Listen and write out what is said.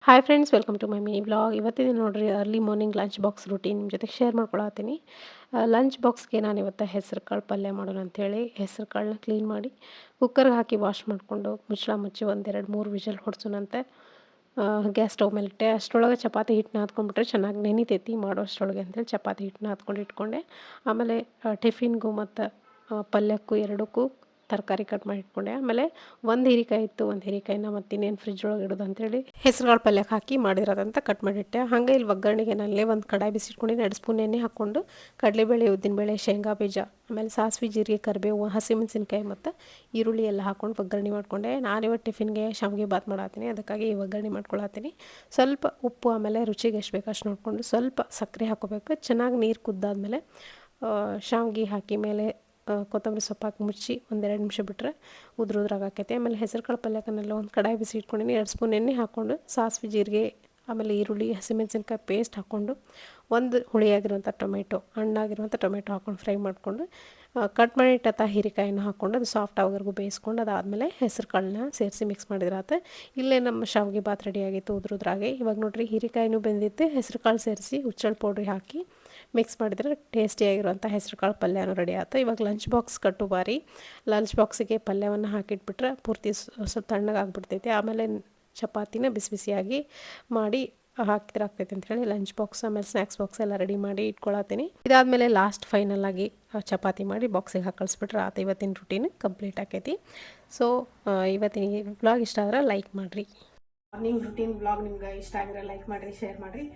Hi friends, welcome to my mini blog. ಇವತ್ತಿನ ನೋಡ್ರಿ early morning lunch box routine ನಿಮ್ಮ ಜೊತೆ ಶೇರ್ ಮಾಡ್ಕೊಳತ್ತೀನಿ. ಲಂಚ್ ಬಾಕ್ಸ್ಗೆ ನಾನು ಇವತ್ತು ಹೆಸರು ಕಾಳು ಪಲ್ಯ ಮಾಡೋಣ ಅಂಥೇಳಿ ಹೆಸರು ಕಾಳನ್ನ ಕ್ಲೀನ್ ಮಾಡಿ ಕುಕ್ಕರ್ಗೆ ಹಾಕಿ ವಾಶ್ ಮಾಡಿಕೊಂಡು ಮುಚ್ಚಳ ಮುಚ್ಚಿ ಒಂದೆರಡು ಮೂರು ವಿಷಲ್ ಹೊಡ್ಸೋಣಂತೆ ಗ್ಯಾಸ್ ಸ್ಟವ್ ಮೇಲೆ ಇಟ್ಟೆ. ಅಷ್ಟರೊಳಗೆ ಚಪಾತಿ ಹಿಟ್ಟನ್ನ ಹಾತ್ಕೊಂಡ್ಬಿಟ್ರೆ ಚೆನ್ನಾಗಿ ನೆನಿತೈತಿ ಮಾಡೋ ಅಷ್ಟರೊಳಗೆ ಅಂತೇಳಿ ಚಪಾತಿ ಹಿಟ್ಟನ್ನ ಹಾತ್ಕೊಂಡು ಇಟ್ಕೊಂಡೆ. ಆಮೇಲೆ ಟಿಫಿನ್ಗೂ ಮತ್ತು ಪಲ್ಯಕ್ಕೂ ಎರಡಕ್ಕೂ ತರಕಾರಿ ಕಟ್ ಮಾಡಿ ಇಟ್ಕೊಂಡೆ. ಆಮೇಲೆ ಒಂದು ಹೀರೆಕಾಯಿ ಇತ್ತು, ಒಂದು ಹೀರೆಕಾಯಿನ ಮತ್ತು ಇನ್ನೇನು ಫ್ರಿಜ್ ಒಳಗೆ ಇಡೋದು ಅಂತೇಳಿ ಹೆಸರುಕಾಳು ಪಲ್ಯಕ್ಕೆ ಹಾಕಿ ಮಾಡಿರೋದಂತ ಕಟ್ ಮಾಡಿಟ್ಟೆ. ಹಾಗೆ ಇಲ್ಲಿ ಒಗ್ಗರಣೆಗೆ ನಲ್ಲೇ ಒಂದು ಕಡಾಯಿ ಬಿಸಿಟ್ಕೊಂಡು 2 ಸ್ಪೂನ್ ಎಣ್ಣೆ ಹಾಕ್ಕೊಂಡು ಕಡಲೆಬೇಳೆ, ಉದ್ದಿನಬೇಳೆ, ಶೇಂಗಾ ಬೀಜ, ಆಮೇಲೆ ಸಾಸಿವೆ, ಜೀರಿಗೆ, ಕರಿಬೇವು, ಹಸಿಮೆಣಸಿನ್ಕಾಯಿ ಮತ್ತು ಈರುಳ್ಳಿ ಎಲ್ಲ ಹಾಕ್ಕೊಂಡು ಒಗ್ಗರಣೆ ಮಾಡಿಕೊಂಡೆ. ನಾನಿವತ್ತು ಟಿಫಿನ್ಗೆ ಶಾವಿಗೆ ಬಾತ್ ಮಾಡತ್ತೀನಿ, ಅದಕ್ಕಾಗಿ ಈ ಒಗ್ಗರಣೆ ಮಾಡ್ಕೊಳತ್ತೀನಿ. ಸ್ವಲ್ಪ ಉಪ್ಪು, ಆಮೇಲೆ ರುಚಿಗೆ ಎಷ್ಟು ಬೇಕು ಅಷ್ಟು ನೋಡಿಕೊಂಡು ಸ್ವಲ್ಪ ಸಕ್ಕರೆ ಹಾಕೋಬೇಕು. ಚೆನ್ನಾಗಿ ನೀರು ಕುದ್ದಾದ್ಮೇಲೆ ಶಾವಿಗೆ ಹಾಕಿ ಮೇಲೆ ಕೊತ್ತಂಬರಿ ಸೊಪ್ಪು ಹಾಕಿ ಮುಚ್ಚಿ ಒಂದೆರಡು ನಿಮಿಷ ಬಿಟ್ಟರೆ ಉದ್ರಾಗೈತೆ. ಆಮೇಲೆ ಹೆಸರುಕಾಳು ಪಲ್ಯಕ್ಕನ್ನೆಲ್ಲ ಒಂದು ಕಡಾಯಿ ಬಿಸಿ ಇಟ್ಕೊಂಡಿನಿ. 2 ಸ್ಪೂನ್ ಎಣ್ಣೆ ಹಾಕ್ಕೊಂಡು ಸಾಸಿವೆ, ಜೀರಿಗೆ, ಆಮೇಲೆ ಈರುಳ್ಳಿ, ಹಸಿಮೆಣಸಿನ್ಕಾಯಿ ಪೇಸ್ಟ್ ಹಾಕ್ಕೊಂಡು ಒಂದು ಹುಳಿಯಾಗಿರುವಂಥ ಟೊಮೆಟೊ, ಹಣ್ಣಾಗಿರುವಂಥ ಟೊಮೆಟೊ ಹಾಕ್ಕೊಂಡು ಫ್ರೈ ಮಾಡಿಕೊಂಡು ಕಟ್ ಮಾಡಿ ಇಟ್ಟಂಥ ಹೀರೆಕಾಯಿನ ಹಾಕ್ಕೊಂಡು ಅದು ಸಾಫ್ಟ್ ಆಗೋವರೆಗೂ ಬೇಯಿಸ್ಕೊಂಡು ಅದಾದಮೇಲೆ ಹೆಸರು ಕಾಳನ್ನ ಸೇರಿಸಿ ಮಿಕ್ಸ್ ಮಾಡಿದ್ರಾತ. ಇಲ್ಲೇ ನಮ್ಮ ಶಾವಿಗೆ ಬಾತ್ ರೆಡಿಯಾಗಿತ್ತು ಉದ್ರಾಗೆ. ಇವಾಗ ನೋಡಿರಿ ಹೀರೆಕಾಯಿನೂ ಬೆಂದಿತ್ತು, ಹೆಸರು ಕಾಳು ಸೇರಿಸಿ ಹುಚ್ಚಳ ಪೌಡ್ರಿ ಹಾಕಿ ಮಿಕ್ಸ್ ಮಾಡಿದರೆ ಟೇಸ್ಟಿಯಾಗಿರುವಂಥ ಹೆಸರು ಕಾಳು ಪಲ್ಯನೂ ರೆಡಿ ಆಯ್ತು. ಇವಾಗ ಲಂಚ್ ಬಾಕ್ಸ್ ಕಟ್ಟು ಬಾರಿ. ಲಂಚ್ ಬಾಕ್ಸಿಗೆ ಪಲ್ಯವನ್ನು ಹಾಕಿಟ್ಬಿಟ್ರೆ ಪೂರ್ತಿ ಸ್ವಲ್ಪ ತಣ್ಣಗಾಗ್ಬಿಡ್ತೈತೆ. ಆಮೇಲೆ ಚಪಾತಿನ ಬಿಸಿ ಬಿಸಿಯಾಗಿ ಮಾಡಿ ಹಾಕಿದ್ರೆ ಆಗ್ತೈತೆ ಅಂಥೇಳಿ ಲಂಚ್ ಬಾಕ್ಸ್ ಆಮೇಲೆ ಸ್ನ್ಯಾಕ್ಸ್ ಬಾಕ್ಸ್ ಎಲ್ಲ ರೆಡಿ ಮಾಡಿ ಇಟ್ಕೊಳತ್ತೀನಿ. ಇದಾದಮೇಲೆ ಲಾಸ್ಟ್ ಫೈನಲ್ ಆಗಿ ಚಪಾತಿ ಮಾಡಿ ಬಾಕ್ಸಿಗೆ ಹಾಕಿ ಕಳಿಸ್ಬಿಟ್ರೆ ಆತ ಇವತ್ತಿನ ರೂಟೀನ್ ಕಂಪ್ಲೀಟ್ ಆಕೈತಿ. ಸೊ ಇವತ್ತಿನ ಬ್ಲಾಗ್ ಇಷ್ಟ ಆದ್ರೆ ಲೈಕ್ ಮಾಡಿರಿ. ಮಾರ್ನಿಂಗ್ ರೂಟೀನ್ ಬ್ಲಾಗ್ ನಿಮ್ಗೆ ಇಷ್ಟ ಆಗಿದ್ರೆ ಲೈಕ್ ಮಾಡಿರಿ, ಶೇರ್ ಮಾಡಿರಿ.